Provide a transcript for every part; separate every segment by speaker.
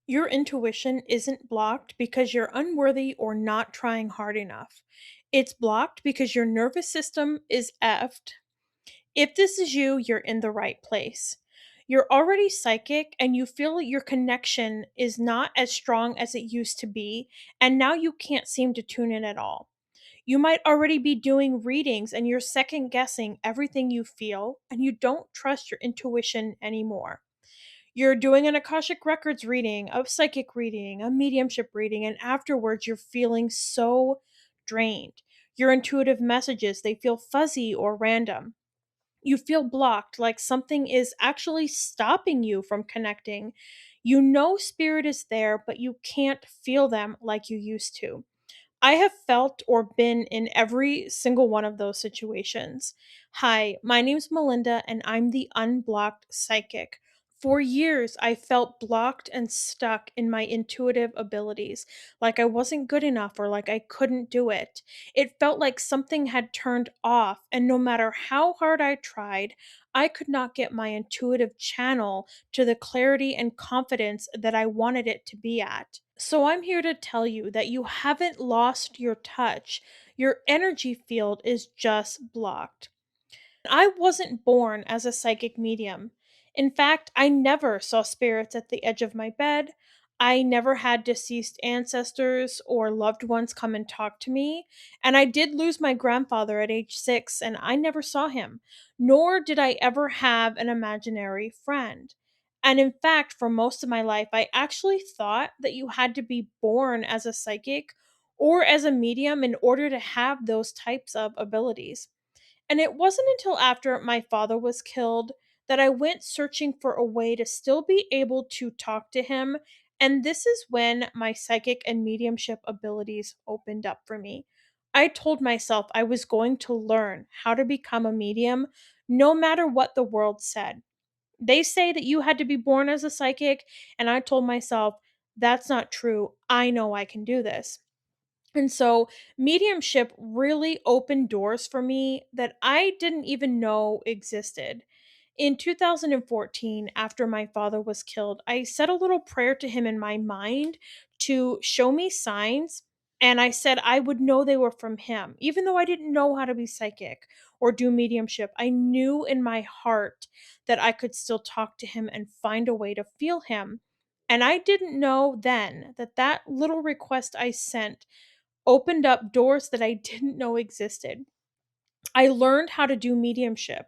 Speaker 1: Your intuition isn't blocked because you're unworthy or not trying hard enough. It's blocked because your nervous system is effed. If this is you, you're in the right place. You're already psychic and you feel your connection is not as strong as it used to be, and now you can't seem to tune in at all. You might already be doing readings and you're second guessing everything you feel, and you don't trust your intuition anymore. You're doing an Akashic Records reading, a psychic reading, a mediumship reading, and afterwards you're feeling so drained. Your intuitive messages, they feel fuzzy or random. You feel blocked, like something is actually stopping you from connecting. You know spirit is there, but you can't feel them like you used to. I have felt or been in every single one of those situations. Hi, my name's Melinda, and I'm the Unblocked Psychic. For years, I felt blocked and stuck in my intuitive abilities, like I wasn't good enough or like I couldn't do it. It felt like something had turned off, and no matter how hard I tried, I could not get my intuitive channel to the clarity and confidence that I wanted it to be at. So I'm here to tell you that you haven't lost your touch. Your energy field is just blocked. I wasn't born as a psychic medium. In fact, I never saw spirits at the edge of my bed. I never had deceased ancestors or loved ones come and talk to me. And I did lose my grandfather at age 6, and I never saw him, nor did I ever have an imaginary friend. And in fact, for most of my life, I actually thought that you had to be born as a psychic or as a medium in order to have those types of abilities. And it wasn't until after my father was killed that I went searching for a way to still be able to talk to him. And this is when my psychic and mediumship abilities opened up for me. I told myself I was going to learn how to become a medium no matter what the world said. They say that you had to be born as a psychic, and I told myself that's not true. I know I can do this. And so mediumship really opened doors for me that I didn't even know existed. In 2014, after my father was killed, I said a little prayer to him in my mind to show me signs. And I said I would know they were from him. Even though I didn't know how to be psychic or do mediumship, I knew in my heart that I could still talk to him and find a way to feel him. And I didn't know then that that little request I sent opened up doors that I didn't know existed. I learned how to do mediumship.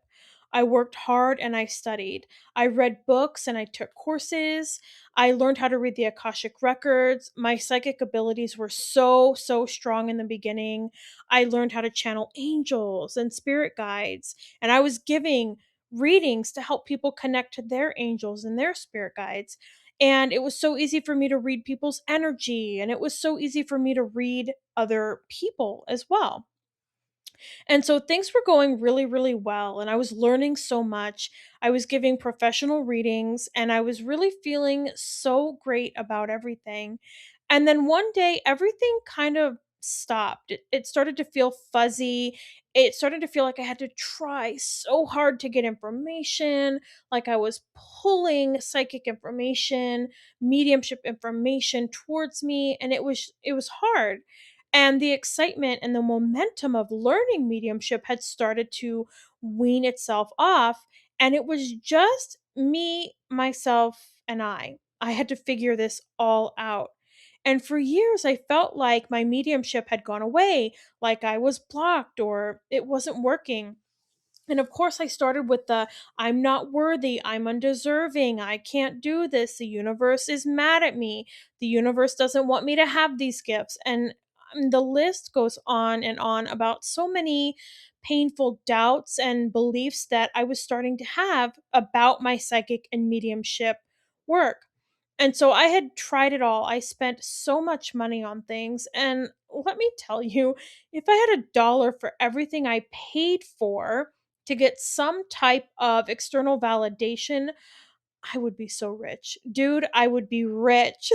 Speaker 1: I worked hard and I studied. I read books and I took courses. I learned how to read the Akashic records. My psychic abilities were so strong in the beginning. I learned how to channel angels and spirit guides. And I was giving readings to help people connect to their angels and their spirit guides. And it was so easy for me to read people's energy. And it was so easy for me to read other people as well. And so things were going really well, and I was learning so much. I was giving professional readings, and I was really feeling so great about everything. And then one day, everything kind of stopped. It started to feel fuzzy. It started to feel like I had to try so hard to get information, like I was pulling psychic information, mediumship information towards me, and it was hard. And the excitement and the momentum of learning mediumship had started to wean itself off. And it was just me, myself, and I had to figure this all out. And for years, I felt like my mediumship had gone away, like I was blocked or it wasn't working. And of course, I started with the I'm not worthy, I'm undeserving, I can't do this, the universe is mad at me, the universe doesn't want me to have these gifts. And the list goes on and on about so many painful doubts and beliefs that I was starting to have about my psychic and mediumship work. And so I had tried it all. I spent so much money on things. And let me tell you, if I had a dollar for everything I paid for, to get some type of external validation, I would be so rich. Dude, I would be rich.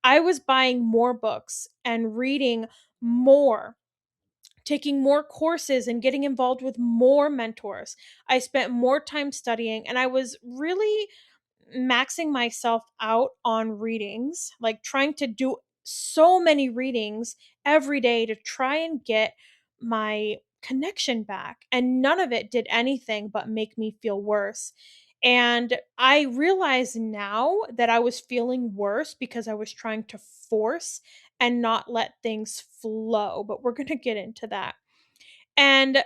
Speaker 1: I was buying more books and reading more, taking more courses and getting involved with more mentors. I spent more time studying and I was really maxing myself out on readings, like trying to do so many readings every day to try and get my connection back. And none of it did anything but make me feel worse. And I realize now that I was feeling worse because I was trying to force and not let things flow. But we're going to get into that. And,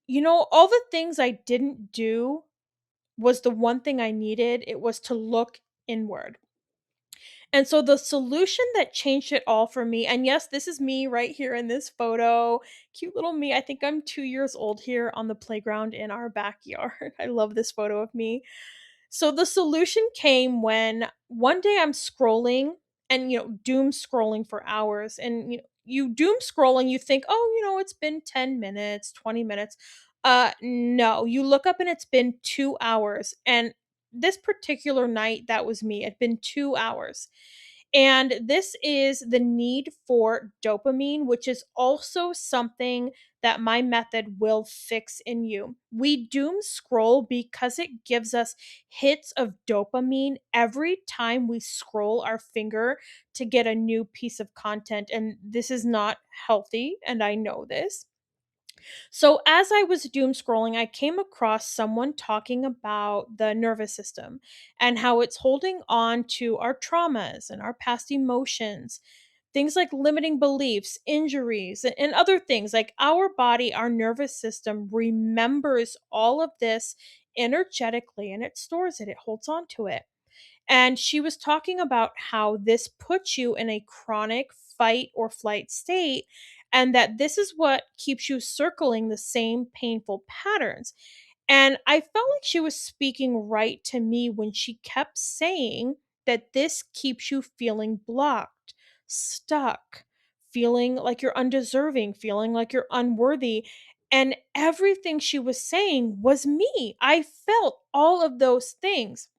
Speaker 1: all the things I didn't do was the one thing I needed. It was to look inward. And so the solution that changed it all for me, and yes, this is me right here in this photo, cute little me. I think I'm 2 years old here on the playground in our backyard. I love this photo of me. So the solution came when one day I'm scrolling and, doom scrolling for hours. And, you doom scroll and you think, oh, it's been 10 minutes, 20 minutes. No, you look up and it's been 2 hours. And this particular night, that was me. It'd been 2 hours. And this is the need for dopamine, which is also something that my method will fix in you. We doom scroll because it gives us hits of dopamine every time we scroll our finger to get a new piece of content. And this is not healthy. And I know this. So, as I was doom scrolling, I came across someone talking about the nervous system and how it's holding on to our traumas and our past emotions, things like limiting beliefs, injuries, and other things. Like our body, our nervous system remembers all of this energetically and it stores it, it holds on to it. And she was talking about how this puts you in a chronic fight or flight state, and that this is what keeps you circling the same painful patterns. And I felt like she was speaking right to me when she kept saying that this keeps you feeling blocked, stuck, feeling like you're undeserving, feeling like you're unworthy. And everything she was saying was me. I felt all of those things.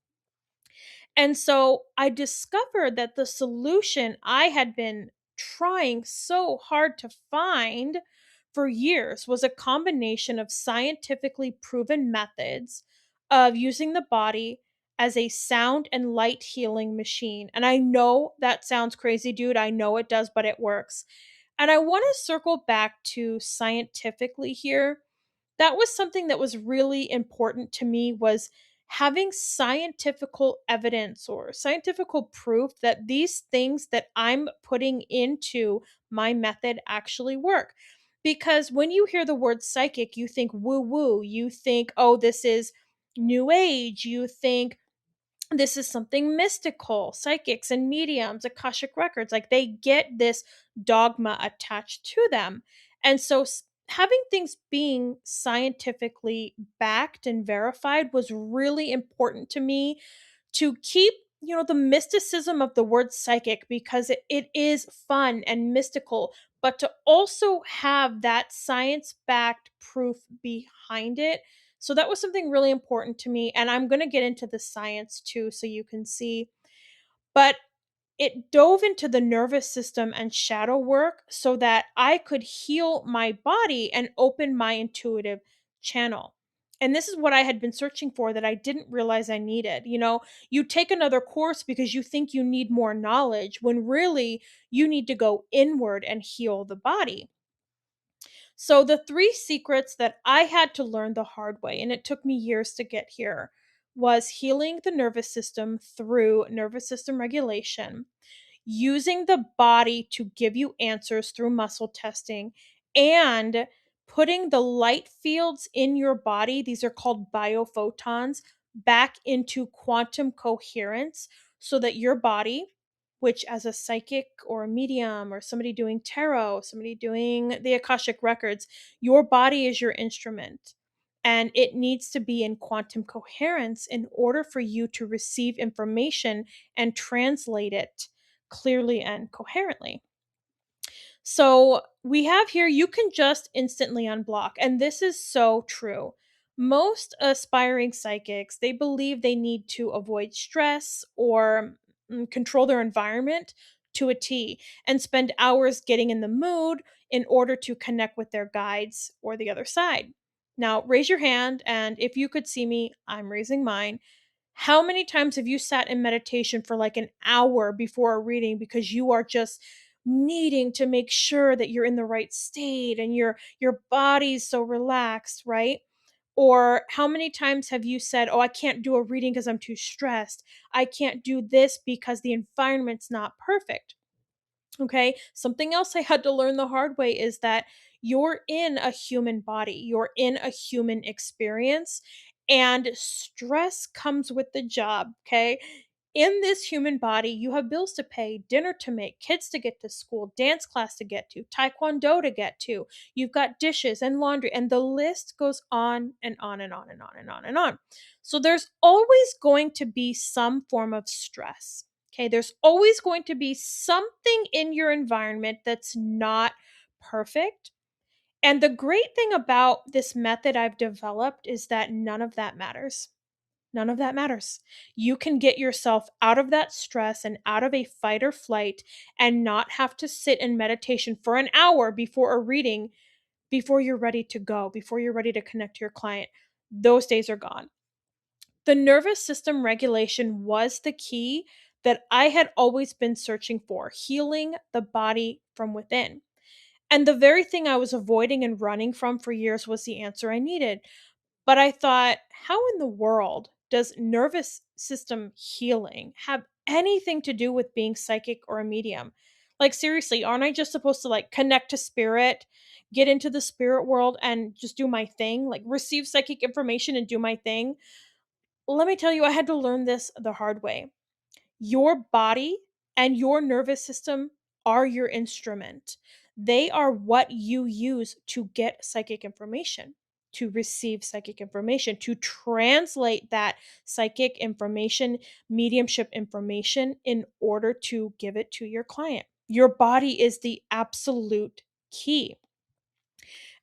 Speaker 1: And so I discovered that the solution I had been trying so hard to find for years was a combination of scientifically proven methods of using the body as a sound and light healing machine. And I know that sounds crazy, dude. I know it does, but it works. And I want to circle back to scientifically here. That was something that was really important to me, was having scientifical evidence or scientifical proof that these things that I'm putting into my method actually work. Because when you hear the word psychic, you think woo woo, you think, oh, this is new age, you think this is something mystical, psychics and mediums, Akashic records, like they get this dogma attached to them. And so having things being scientifically backed and verified was really important to me to keep, the mysticism of the word psychic, because it is fun and mystical, but to also have that science backed proof behind it. So that was something really important to me. And I'm going to get into the science too, so you can see. But it dove into the nervous system and shadow work so that I could heal my body and open my intuitive channel. And this is what I had been searching for that I didn't realize I needed. You take another course because you think you need more knowledge when really you need to go inward and heal the body. So, the three secrets that I had to learn the hard way, and it took me years to get here, was healing the nervous system through nervous system regulation, using the body to give you answers through muscle testing, and putting the light fields in your body, these are called biophotons, back into quantum coherence so that your body, which as a psychic or a medium or somebody doing tarot, somebody doing the Akashic records, your body is your instrument. And it needs to be in quantum coherence in order for you to receive information and translate it clearly and coherently. So we have here, you can just instantly unblock. And this is so true. Most aspiring psychics, they believe they need to avoid stress or control their environment to a T and spend hours getting in the mood in order to connect with their guides or the other side. Now, raise your hand, and if you could see me, I'm raising mine. How many times have you sat in meditation for like an hour before a reading because you are just needing to make sure that you're in the right state and your body's so relaxed, right? Or how many times have you said, "Oh, I can't do a reading because I'm too stressed. I can't do this because the environment's not perfect." Okay. Something else I had to learn the hard way is that you're in a human body, you're in a human experience, and stress comes with the job. Okay. In this human body, you have bills to pay, dinner to make, kids to get to school, dance class to get to, taekwondo to get to. You've got dishes and laundry, and the list goes on and on and on and on and on and on. So there's always going to be some form of stress. Okay, there's always going to be something in your environment that's not perfect. And the great thing about this method I've developed is that none of that matters. None of that matters. You can get yourself out of that stress and out of a fight or flight and not have to sit in meditation for an hour before a reading, before you're ready to go, before you're ready to connect to your client. Those days are gone. The nervous system regulation was the key that I had always been searching for, healing the body from within. And the very thing I was avoiding and running from for years was the answer I needed. But I thought, how in the world does nervous system healing have anything to do with being psychic or a medium? Like, seriously, aren't I just supposed to like connect to spirit, get into the spirit world and just do my thing, like receive psychic information and do my thing? Let me tell you, I had to learn this the hard way. Your body and your nervous system are your instrument. They are what you use to get psychic information, to receive psychic information, to translate that psychic information, mediumship information in order to give it to your client. Your body is the absolute key.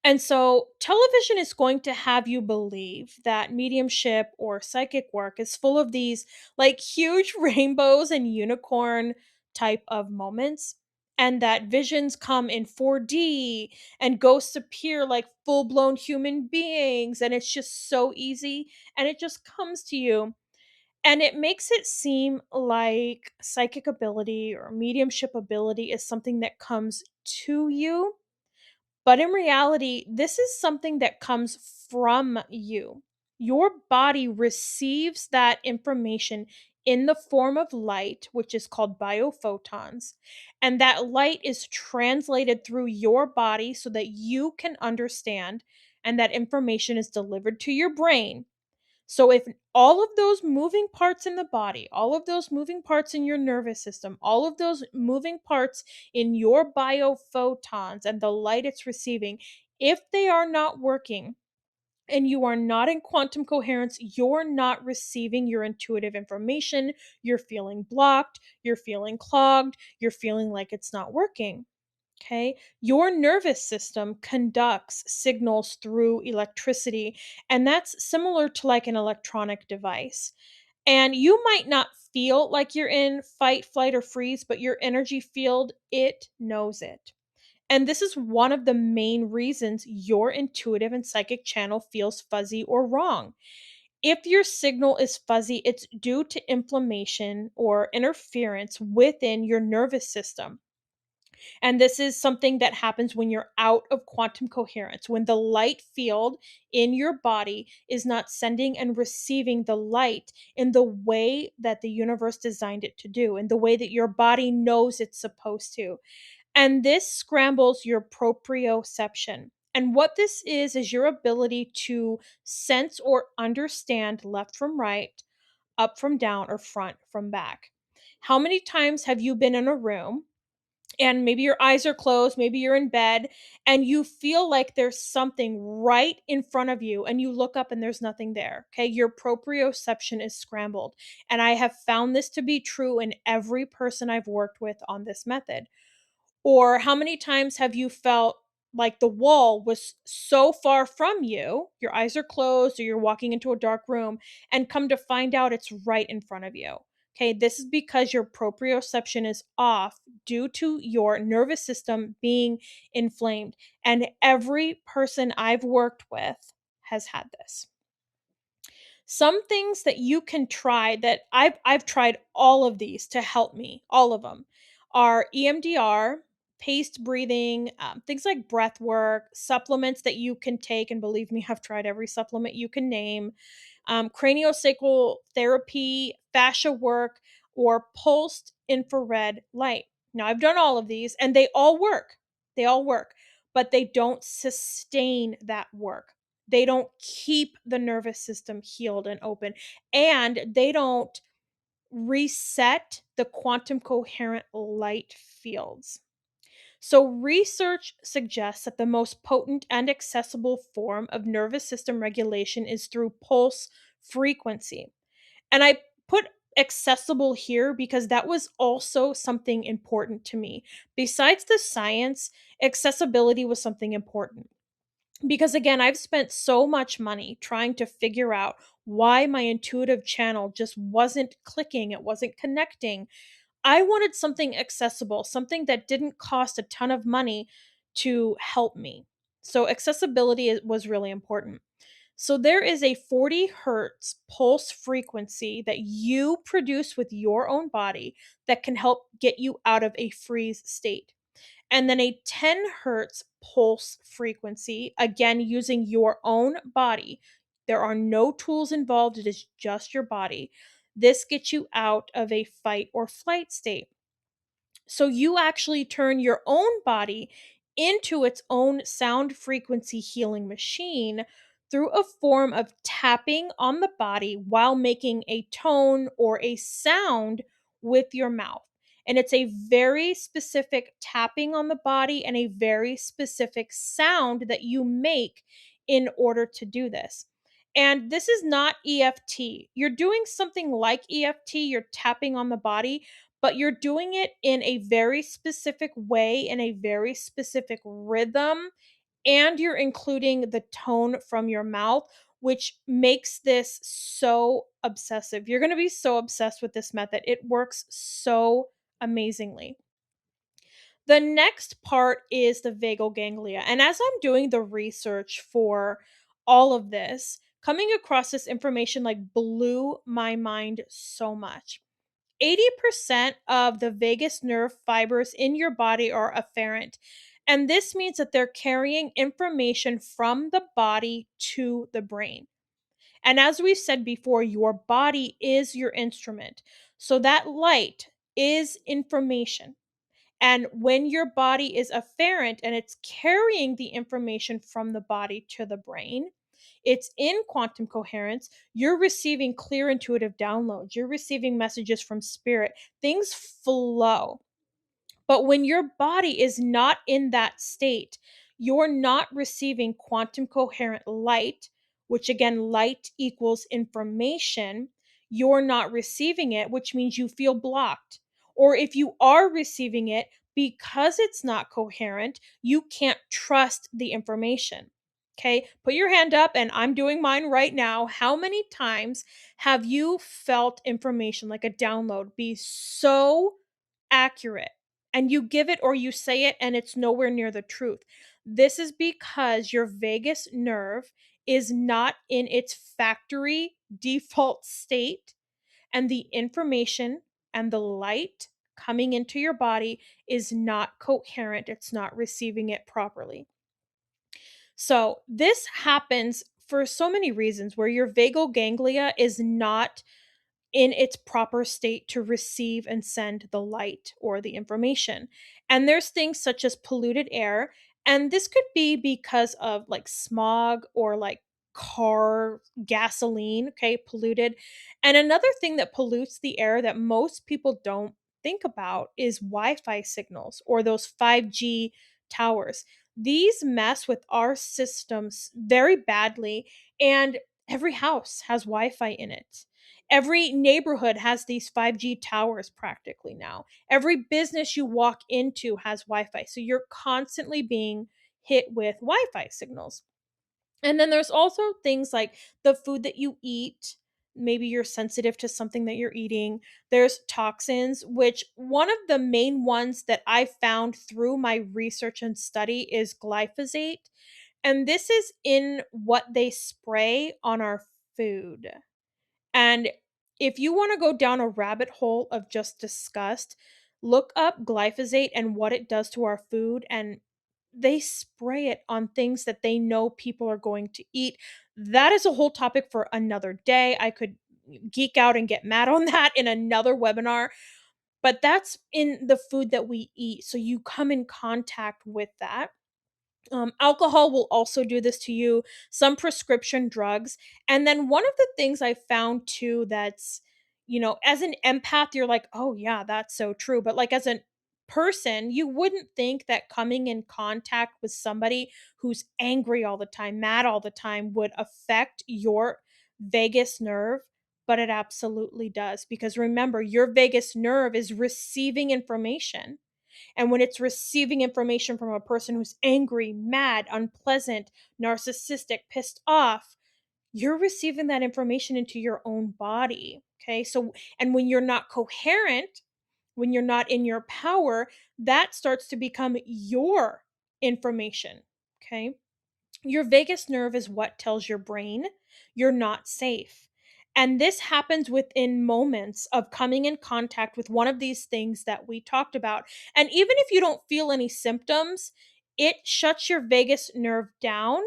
Speaker 1: And so, television is going to have you believe that mediumship or psychic work is full of these like huge rainbows and unicorn type of moments, and that visions come in 4D and ghosts appear like full blown human beings. And it's just so easy and it just comes to you. And it makes it seem like psychic ability or mediumship ability is something that comes to you, but in reality, this is something that comes from you. Your body receives that information in the form of light, which is called biophotons. And that light is translated through your body so that you can understand, and that information is delivered to your brain. So if all of those moving parts in the body, all of those moving parts in your nervous system, all of those moving parts in your biophotons and the light it's receiving, if they are not working and you are not in quantum coherence, you're not receiving your intuitive information, you're feeling blocked, you're feeling clogged, you're feeling like it's not working. Okay. Your nervous system conducts signals through electricity, and that's similar to like an electronic device. And you might not feel like you're in fight, flight, or freeze, but your energy field, it knows it. And this is one of the main reasons your intuitive and psychic channel feels fuzzy or wrong. If your signal is fuzzy, it's due to inflammation or interference within your nervous system. And this is something that happens when you're out of quantum coherence, when the light field in your body is not sending and receiving the light in the way that the universe designed it to do, in the way that your body knows it's supposed to. And this scrambles your proprioception. And what this is your ability to sense or understand left from right, up from down, or front from back. How many times have you been in a room and maybe your eyes are closed, maybe you're in bed, and you feel like there's something right in front of you, and you look up and there's nothing there? Okay, your proprioception is scrambled. And I have found this to be true in every person I've worked with on this method. Or how many times have you felt like the wall was so far from you, your eyes are closed, or you're walking into a dark room, and come to find out it's right in front of you? Okay, this is because your proprioception is off due to your nervous system being inflamed. And every person I've worked with has had this. Some things that you can try that I've tried all of these to help me, all of them, are EMDR, paced breathing, things like breath work, supplements that you can take, and believe me, I've tried every supplement you can name, craniosacral therapy, fascia work, or pulsed infrared light. Now, I've done all of these and they all work. They all work, but they don't sustain that work. They don't keep the nervous system healed and open, and they don't reset the quantum coherent light fields. So, research suggests that the most potent and accessible form of nervous system regulation is through pulse frequency. And I put accessible here because that was also something important to me. Besides the science, accessibility was something important. Because again, I've spent so much money trying to figure out why my intuitive channel just wasn't clicking, it wasn't connecting. I wanted something accessible, something that didn't cost a ton of money to help me. So was really important. So there is a 40 hertz pulse frequency that you produce with your own body that can help get you out of a freeze state. And then a 10 hertz pulse frequency, again, using your own body. There are no tools involved, it is just your body. This gets you out of a fight or flight state. So you actually turn your own body into its own sound frequency healing machine through a form of tapping on the body while making a tone or a sound with your mouth. And it's a very specific tapping on the body and a very specific sound that you make in order to do this. And this is not EFT. You're doing something like EFT, you're tapping on the body, but you're doing it in a very specific way, in a very specific rhythm, and you're including the tone from your mouth, which makes this so obsessive. You're going to be so obsessed with this method. It works so amazingly. The next part is the vagal ganglia. And as I'm doing the research for all of this, coming across this information like blew my mind so much. 80% of the vagus nerve fibers in your body are afferent. And this means that they're carrying information from the body to the brain. And as we've said before, your body is your instrument. So that light is information. And when your body is afferent and it's carrying the information from the body to the brain, it's in quantum coherence. You're receiving clear intuitive downloads. You're receiving messages from spirit. Things flow. But when your body is not in that state, you're not receiving quantum coherent light, which again, light equals information. You're not receiving it, which means you feel blocked. Or if you are receiving it, because it's not coherent, you can't trust the information. Okay, put your hand up, and I'm doing mine right now. How many times have you felt information like a download be so accurate and you give it or you say it and it's nowhere near the truth? This is because your vagus nerve is not in its factory default state, and the information and the light coming into your body is not coherent. It's not receiving it properly. So, this happens for so many reasons where your vagal ganglia is not in its proper state to receive and send the light or the information. And there's things such as polluted air, and this could be because of like smog or like car gasoline, okay, polluted. And another thing that pollutes the air that most people don't think about is Wi-Fi signals or those 5G towers. These mess with our systems very badly, and every house has Wi-Fi in it. Every neighborhood has these 5G towers practically now. Every business you walk into has Wi Fi. So you're constantly being hit with Wi Fi signals. And then there's also things like the food that you eat. Maybe you're sensitive to something that you're eating. There's toxins, which one of the main ones that I found through my research and study is glyphosate. And this is in what they spray on our food. And if you want to go down a rabbit hole of just disgust, look up glyphosate and what it does to our food. And they spray it on things that they know people are going to eat. That is a whole topic for another day. I could geek out and get mad on that in another webinar, but that's in the food that we eat. So you come in contact with that. Alcohol will also do this to you, some prescription drugs. And then one of the things I found too that's, as an empath, you're like, oh, yeah, that's so true. But like as a person, you wouldn't think that coming in contact with somebody who's angry all the time, mad all the time, would affect your vagus nerve. But it absolutely does. Because remember, your vagus nerve is receiving information, and when it's receiving information from a person who's angry, mad, unpleasant, narcissistic, pissed off, you're receiving that information into your own body. Okay. So, and when you're not coherent, when you're not in your power, that starts to become your information. Okay. Your vagus nerve is what tells your brain you're not safe. And this happens within moments of coming in contact with one of these things that we talked about. And even if you don't feel any symptoms, it shuts your vagus nerve down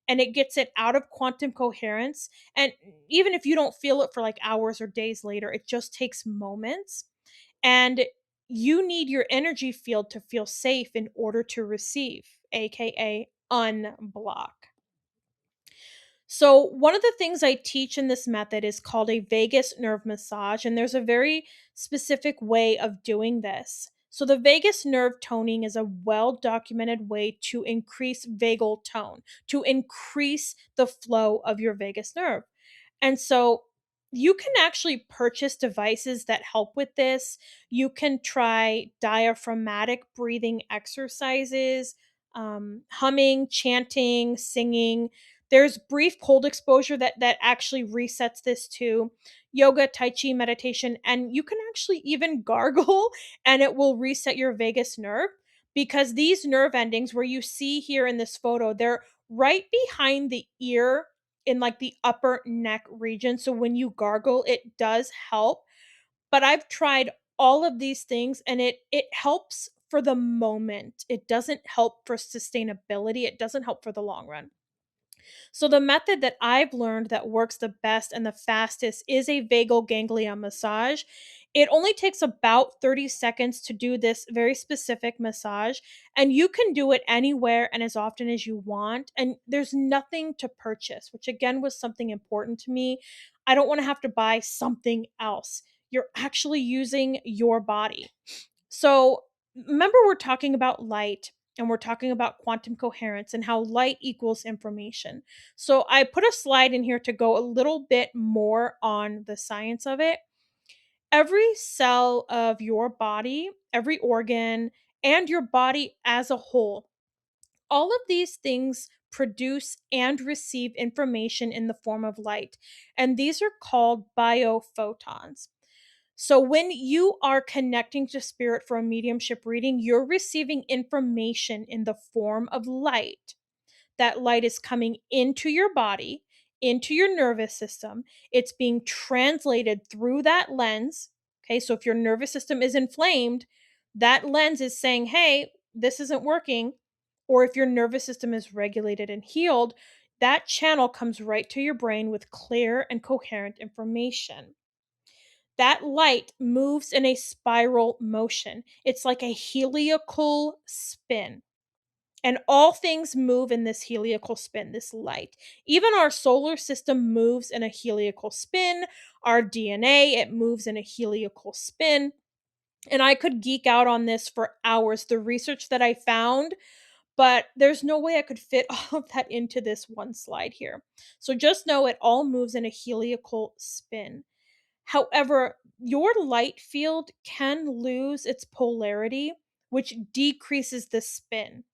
Speaker 1: and it gets it out of quantum coherence. And even if you don't feel it for like hours or days later, it just takes moments. And you need your energy field to feel safe in order to receive, aka unblock. So, one of the things I teach in this method is called a vagus nerve massage, and there's a very specific way of doing this. So, the vagus nerve toning is a well documented way to increase vagal tone, to increase the flow of your vagus nerve. And so, you can actually purchase devices that help with this. You can try diaphragmatic breathing exercises, humming, chanting, singing. There's brief cold exposure that actually resets this too. Yoga, tai chi, meditation, and you can actually even gargle and it will reset your vagus nerve, because these nerve endings where you see here in this photo, they're right behind the ear in like the upper neck region. So when you gargle, it does help. But I've tried all of these things and it helps for the moment. It doesn't help for sustainability. It doesn't help for the long run. So the method that I've learned that works the best and the fastest is a vagal ganglia massage. It only takes about 30 seconds to do this very specific massage, and you can do it anywhere and as often as you want. And there's nothing to purchase, which again was something important to me. I don't want to have to buy something else. You're actually using your body. So, remember, we're talking about light and we're talking about quantum coherence and how light equals information. So, I put a slide in here to go a little bit more on the science of it. Every cell of your body, every organ, and your body as a whole, all of these things produce and receive information in the form of light. And these are called biophotons. So when you are connecting to spirit for a mediumship reading, you're receiving information in the form of light. That light is coming into your body, into your nervous system. It's being translated through that lens. Okay, so if your nervous system is inflamed, that lens is saying, hey, this isn't working. Or if your nervous system is regulated and healed, that channel comes right to your brain with clear and coherent information. That light moves in a spiral motion. It's like a heliacal spin. And all things move in this heliacal spin, this light. Even our solar system moves in a heliacal spin. Our DNA, it moves in a heliacal spin. And I could geek out on this for hours, the research that I found, but there's no way I could fit all of that into this one slide here. So just know it all moves in a heliacal spin. However, your light field can lose its polarity, which decreases the spin.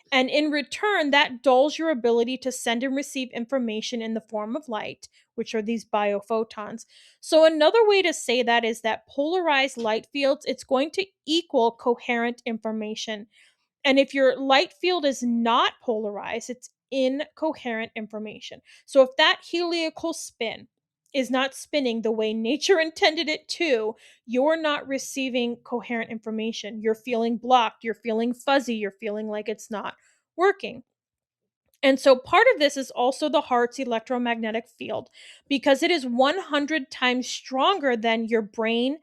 Speaker 1: And in return, that dulls your ability to send and receive information in the form of light, which are these biophotons. So, another way to say that is that polarized light fields, it's going to equal coherent information. And if your light field is not polarized, it's incoherent information. So, if that heliacal spin is not spinning the way nature intended it to, you're not receiving coherent information. You're feeling blocked, you're feeling fuzzy, you're feeling like it's not working. And so part of this is also the heart's electromagnetic field because it is 100 times stronger than your brain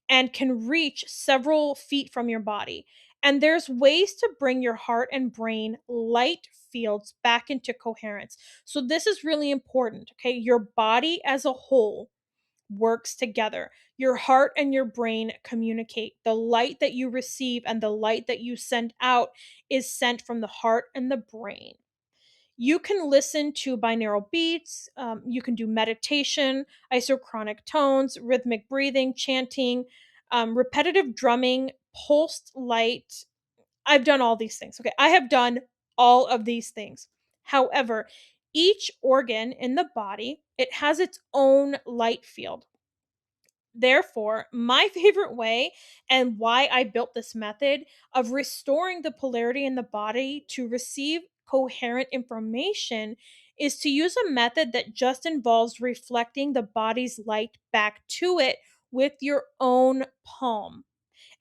Speaker 1: and can reach several feet from your body. And there's ways to bring your heart and brain light fields back into coherence. So this is really important, okay? Your body as a whole works together. Your heart and your brain communicate. The light that you receive and the light that you send out is sent from the heart and the brain. You can listen to binaural beats, you can do meditation, isochronic tones, rhythmic breathing, chanting, repetitive drumming, pulsed light. I've done all these things. Okay. I have done all of these things. However, each organ in the body, it has its own light field. Therefore, my favorite way and why I built this method of restoring the polarity in the body to receive coherent information is to use a method that just involves reflecting the body's light back to it with your own palm.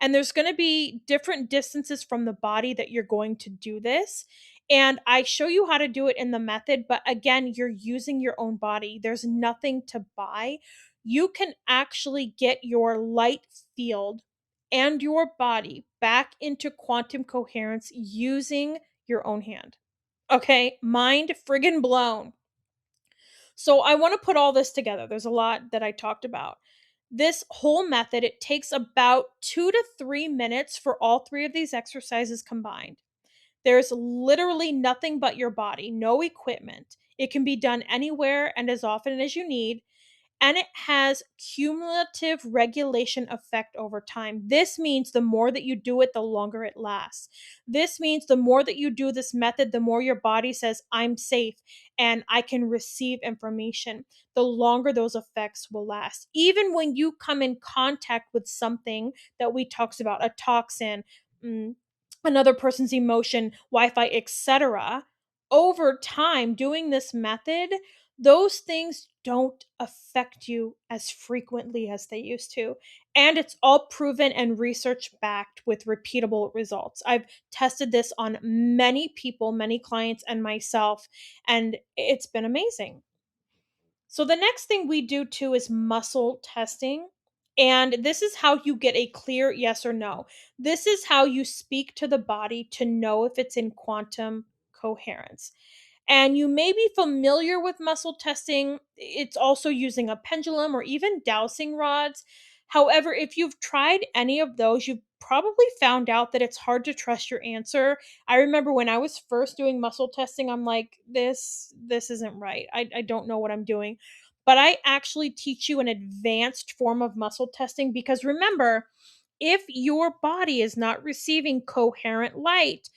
Speaker 1: And there's going to be different distances from the body that you're going to do this. And I show you how to do it in the method, but again, you're using your own body. There's nothing to buy. You can actually get your light field and your body back into quantum coherence using your own hand. Okay, mind friggin' blown. So I want to put all this together. There's a lot that I talked about. This whole method, it takes about 2 to 3 minutes for all 3 of these exercises combined. There's literally nothing but your body, no equipment. It can be done anywhere and as often as you need, and it has cumulative regulation effect over time. This means the more that you do it, the longer it lasts. This means the more that you do this method, the more your body says, I'm safe and I can receive information. The longer those effects will last. Even when you come in contact with something that we talked about, a toxin, mm, another person's emotion, Wi-Fi, etc., over time doing this method, those things don't affect you as frequently as they used to. And it's all proven and research backed with repeatable results. I've tested this on many people, many clients, and myself, and it's been amazing. So, the next thing we do too is muscle testing. And this is how you get a clear yes or no. This is how you speak to the body to know if it's in quantum coherence. And you may be familiar with muscle testing. It's also using a pendulum or even dowsing rods. However, if you've tried any of those, you've probably found out that it's hard to trust your answer. I remember when I was first doing muscle testing, I'm like, this isn't right. I don't know what I'm doing. But I actually teach you an advanced form of muscle testing because remember, if your body is not receiving coherent light,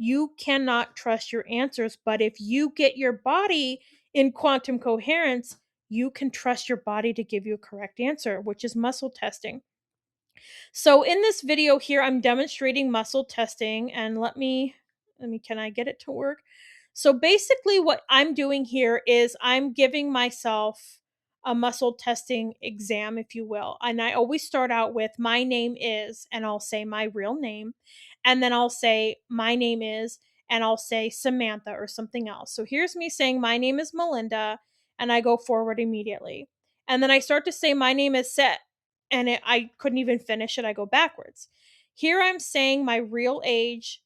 Speaker 1: you cannot trust your answers. But if you get your body in quantum coherence, you can trust your body to give you a correct answer, which is muscle testing. So in this video here, I'm demonstrating muscle testing and can I get it to work? So basically what I'm doing here is I'm giving myself a muscle testing exam, if you will. And I always start out with my name is, and I'll say my real name. And then I'll say my name is, and I'll say Samantha or something else. So here's me saying my name is Melinda, and I go forward immediately. And then I start to say my name is Set, and I couldn't even finish it. I go backwards. Here I'm saying my real age,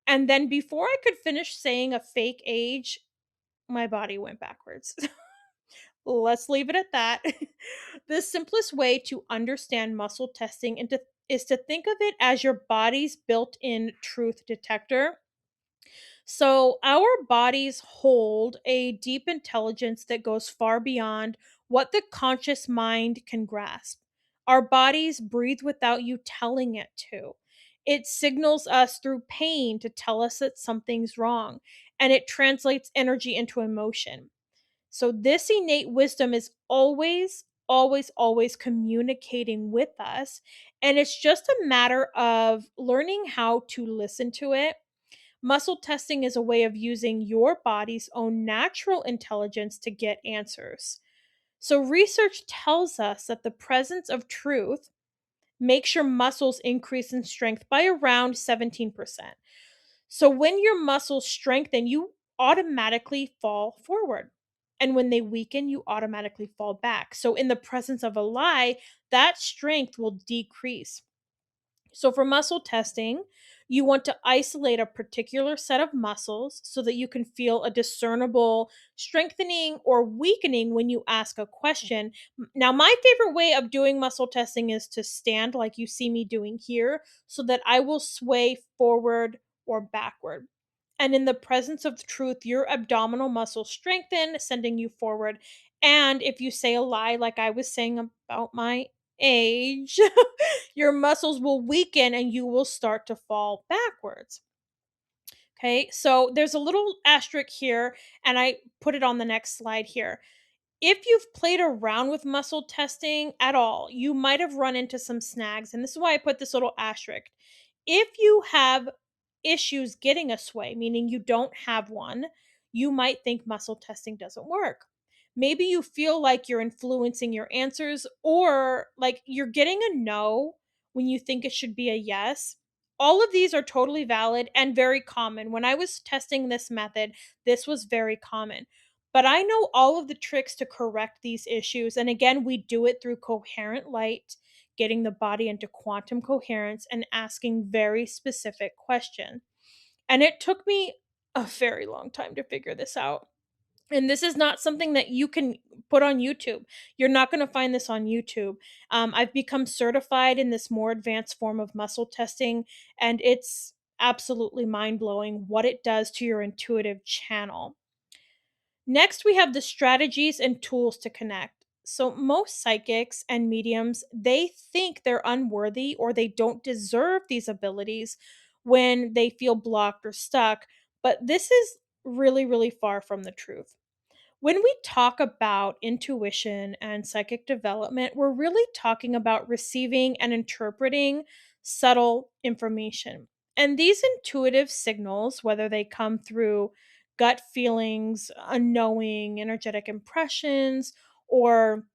Speaker 1: and then before I could finish saying a fake age, my body went backwards. Let's leave it at that. The simplest way to understand muscle testing is to think of it as your body's built-in truth detector. So, our bodies hold a deep intelligence that goes far beyond what the conscious mind can grasp. Our bodies breathe without you telling it to. It signals us through pain to tell us that something's wrong, and it translates energy into emotion. So, this innate wisdom is always, always, always communicating with us. And it's just a matter of learning how to listen to it. Muscle testing is a way of using your body's own natural intelligence to get answers. So, research tells us that the presence of truth makes your muscles increase in strength by around 17%. So, when your muscles strengthen, you automatically fall forward. And when they weaken, you automatically fall back. So, in the presence of a lie, that strength will decrease. So, for muscle testing, you want to isolate a particular set of muscles so that you can feel a discernible strengthening or weakening when you ask a question. Now, my favorite way of doing muscle testing is to stand like you see me doing here so that I will sway forward or backward. And in the presence of truth, your abdominal muscles strengthen, sending you forward. And if you say a lie, like I was saying about my age, your muscles will weaken and you will start to fall backwards. Okay, so there's a little asterisk here, and I put it on the next slide here. If you've played around with muscle testing at all, you might have run into some snags. And this is why I put this little asterisk. If you have issues getting a sway, meaning you don't have one, you might think muscle testing doesn't work. Maybe you feel like you're influencing your answers or like you're getting a no when you think it should be a yes. All of these are totally valid and very common. When I was testing this method, this was very common. But I know all of the tricks to correct these issues. And again, we do it through coherent light, getting the body into quantum coherence, and asking very specific questions. And it took me a very long time to figure this out. And this is not something that you can put on YouTube. You're not going to find this on YouTube. I've become certified in this more advanced form of muscle testing, and it's absolutely mind blowing what it does to your intuitive channel. Next, we have the strategies and tools to connect. So most psychics and mediums, they think they're unworthy or they don't deserve these abilities when they feel blocked or stuck, but this is really really far from the truth. When we talk about intuition and psychic development, we're really talking about receiving and interpreting subtle information. And these intuitive signals, whether they come through gut feelings, unknowing, energetic impressions, or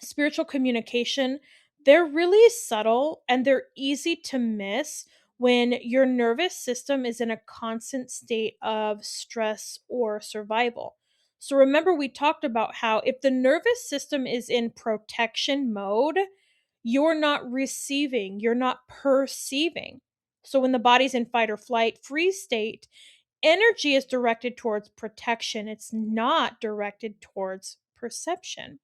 Speaker 1: spiritual communication, they're really subtle and they're easy to miss when your nervous system is in a constant state of stress or survival. So, remember, we talked about how if the nervous system is in protection mode, you're not receiving, you're not perceiving. So, when the body's in fight or flight, freeze state, energy is directed towards protection, it's not directed towards perception.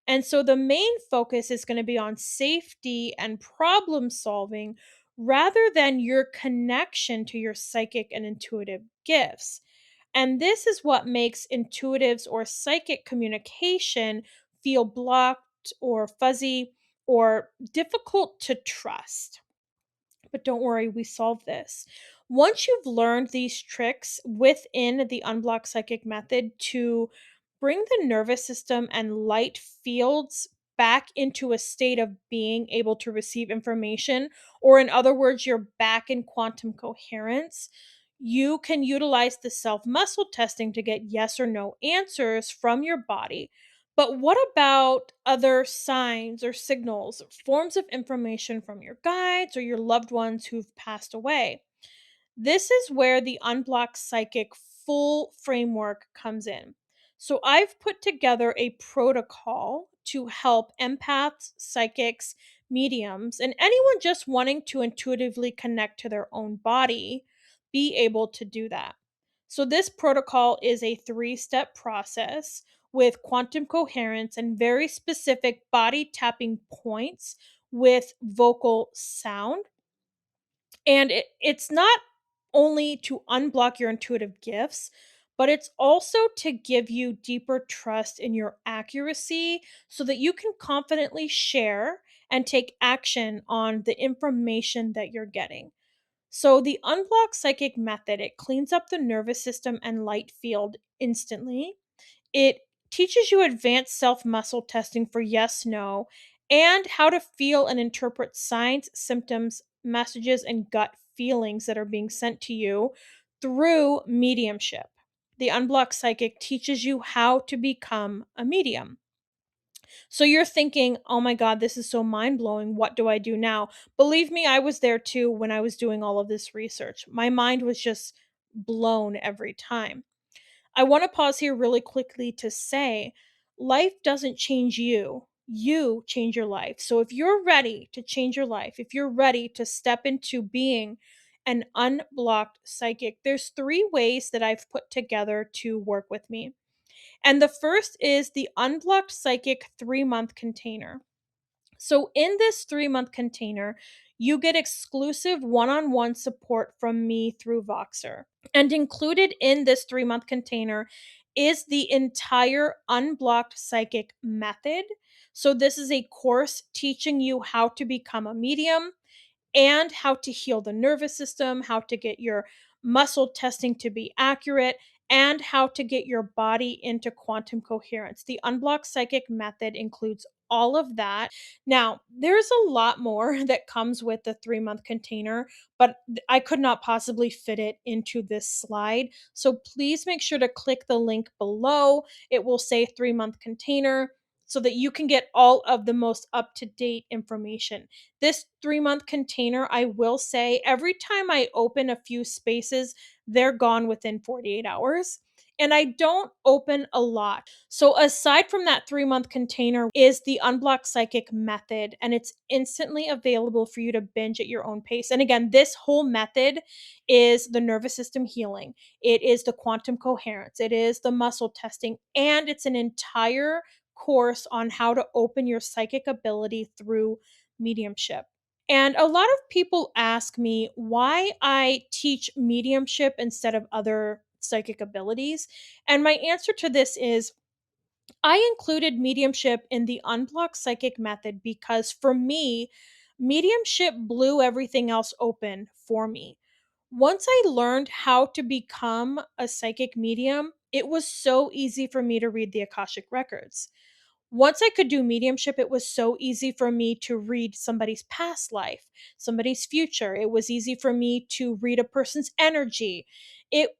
Speaker 1: And so the main focus is going to be on safety and problem solving rather than your connection to your psychic and intuitive gifts. And this is what makes intuitives or psychic communication feel blocked or fuzzy or difficult to trust. But don't worry, we solved this. Once you've learned these tricks within the unblocked psychic method to bring the nervous system and light fields back into a state of being able to receive information, or in other words, you're back in quantum coherence, you can utilize the self muscle testing to get yes or no answers from your body. But what about other signs or signals, forms of information from your guides or your loved ones who've passed away? This is where the unblocked psychic full framework comes in. So I've put together a protocol to help empaths, psychics, mediums, and anyone just wanting to intuitively connect to their own body be able to do that. So this protocol is a 3-step process with quantum coherence and very specific body tapping points with vocal sound, and it's not only to unblock your intuitive gifts, but it's also to give you deeper trust in your accuracy so that you can confidently share and take action on the information that you're getting. So the unblock psychic method, it cleans up the nervous system and light field instantly. It teaches you advanced self muscle testing for yes, no, and how to feel and interpret signs, symptoms, messages, and gut feelings that are being sent to you through mediumship. The Unblocked Psychic teaches you how to become a medium. So you're thinking, oh my God, this is so mind blowing. What do I do now? Believe me, I was there too when I was doing all of this research. My mind was just blown every time. I want to pause here really quickly to say life doesn't change you. You change your life. So if you're ready to change your life, if you're ready to step into being an unblocked psychic, there's three ways that I've put together to work with me. And the first is the Unblocked Psychic 3-month container. So, in this 3-month container, you get exclusive one on one support from me through Voxer. And included in this 3-month container is the entire Unblocked Psychic method. So, this is a course teaching you how to become a medium and how to heal the nervous system, how to get your muscle testing to be accurate, and how to get your body into quantum coherence. The Unblocked Psychic method includes all of that. Now, there's a lot more that comes with the 3-month container, but I could not possibly fit it into this slide. So please make sure to click the link below. It will say 3-month container so that you can get all of the most up to date information. This 3-month container, I will say, every time I open a few spaces, they're gone within 48 hours. And I don't open a lot. So, aside from that 3-month container, is the Unblocked Psychic method, and it's instantly available for you to binge at your own pace. And again, this whole method is the nervous system healing, it is the quantum coherence, it is the muscle testing, and it's an entire course on how to open your psychic ability through mediumship. And a lot of people ask me why I teach mediumship instead of other psychic abilities. And my answer to this is I included mediumship in the unblocked psychic method because for me, mediumship blew everything else open for me. Once I learned how to become a psychic medium, it was so easy for me to read the Akashic records. Once I could do mediumship, it was so easy for me to read somebody's past life, somebody's future. It was easy for me to read a person's energy. It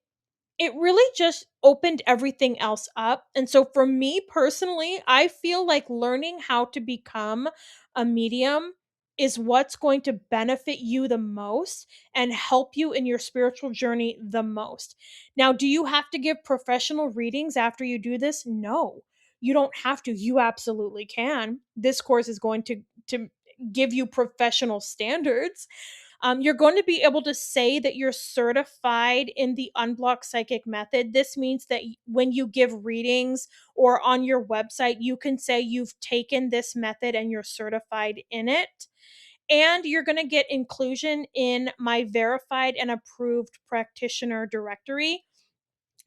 Speaker 1: it really just opened everything else up. And so for me personally, I feel like learning how to become a medium is what's going to benefit you the most and help you in your spiritual journey the most. Now, do you have to give professional readings after you do this? No. You don't have to. You absolutely can. This course is going to give you professional standards. You're going to be able to say that you're certified in the unblocked psychic method. This means that when you give readings or on your website, you can say you've taken this method and you're certified in it. And you're going to get inclusion in my verified and approved practitioner directory.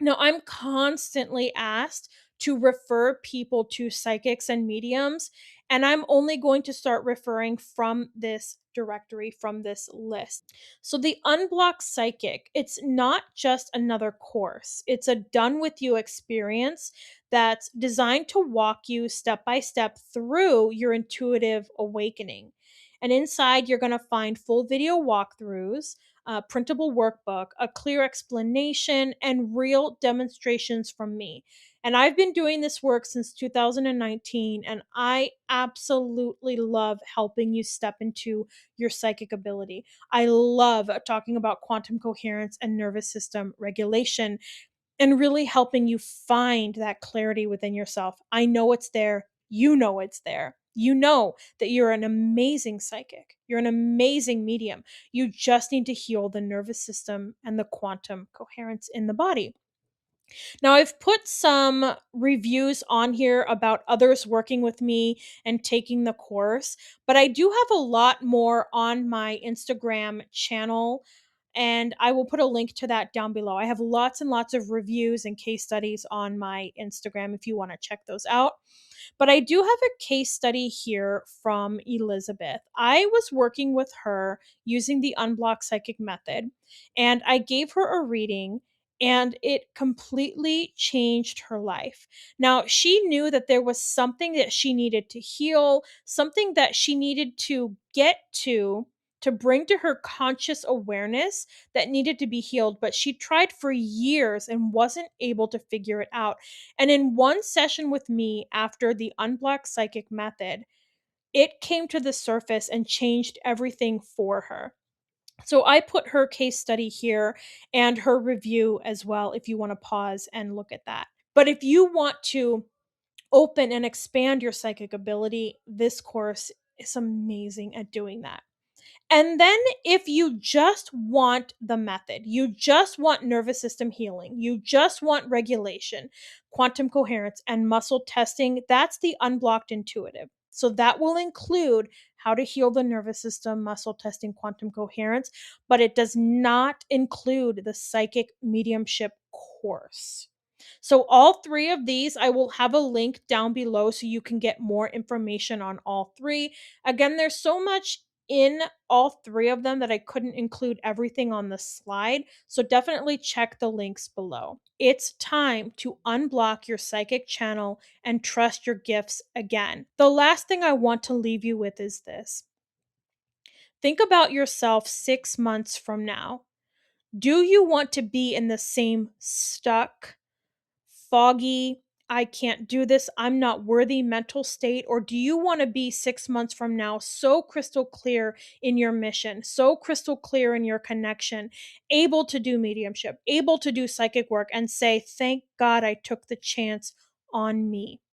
Speaker 1: Now, I'm constantly asked to refer people to psychics and mediums, and I'm only going to start referring from this directory, from this list. So, the Unblocked Psychic, it's not just another course, it's a done with you experience that's designed to walk you step by step through your intuitive awakening. And inside, you're going to find full video walkthroughs, a printable workbook, a clear explanation, and real demonstrations from me. And I've been doing this work since 2019, and I absolutely love helping you step into your psychic ability. I love talking about quantum coherence and nervous system regulation and really helping you find that clarity within yourself. I know it's there. You know it's there. You know that you're an amazing psychic. You're an amazing medium. You just need to heal the nervous system and the quantum coherence in the body. Now, I've put some reviews on here about others working with me and taking the course, but I do have a lot more on my Instagram channel, and I will put a link to that down below. I have lots and lots of reviews and case studies on my Instagram if you want to check those out. But I do have a case study here from Elizabeth. I was working with her using the unblocked psychic method, and I gave her a reading and it completely changed her life. Now, she knew that there was something that she needed to heal, something that she needed to get to to bring to her conscious awareness that needed to be healed, but she tried for years and wasn't able to figure it out. And in one session with me after the Unblocked Psychic method, it came to the surface and changed everything for her. So I put her case study here and her review as well if you want to pause and look at that. But if you want to open and expand your psychic ability, this course is amazing at doing that. And then, if you just want the method, you just want nervous system healing, you just want regulation, quantum coherence, and muscle testing, that's the Unblocked Intuitive. So, that will include how to heal the nervous system, muscle testing, quantum coherence, but it does not include the psychic mediumship course. So, all three of these, I will have a link down below so you can get more information on all three. Again, there's so much in all three of them that I couldn't include everything on the slide. So, definitely check the links below. It's time to unblock your psychic channel and trust your gifts again. The last thing I want to leave you with is this: think about yourself 6 months from now. Do you want to be in the same stuck, foggy, I can't do this, I'm not worthy mental state? Or do you want to be 6 months from now so crystal clear in your mission, so crystal clear in your connection, able to do mediumship, able to do psychic work, and say, thank God I took the chance on me?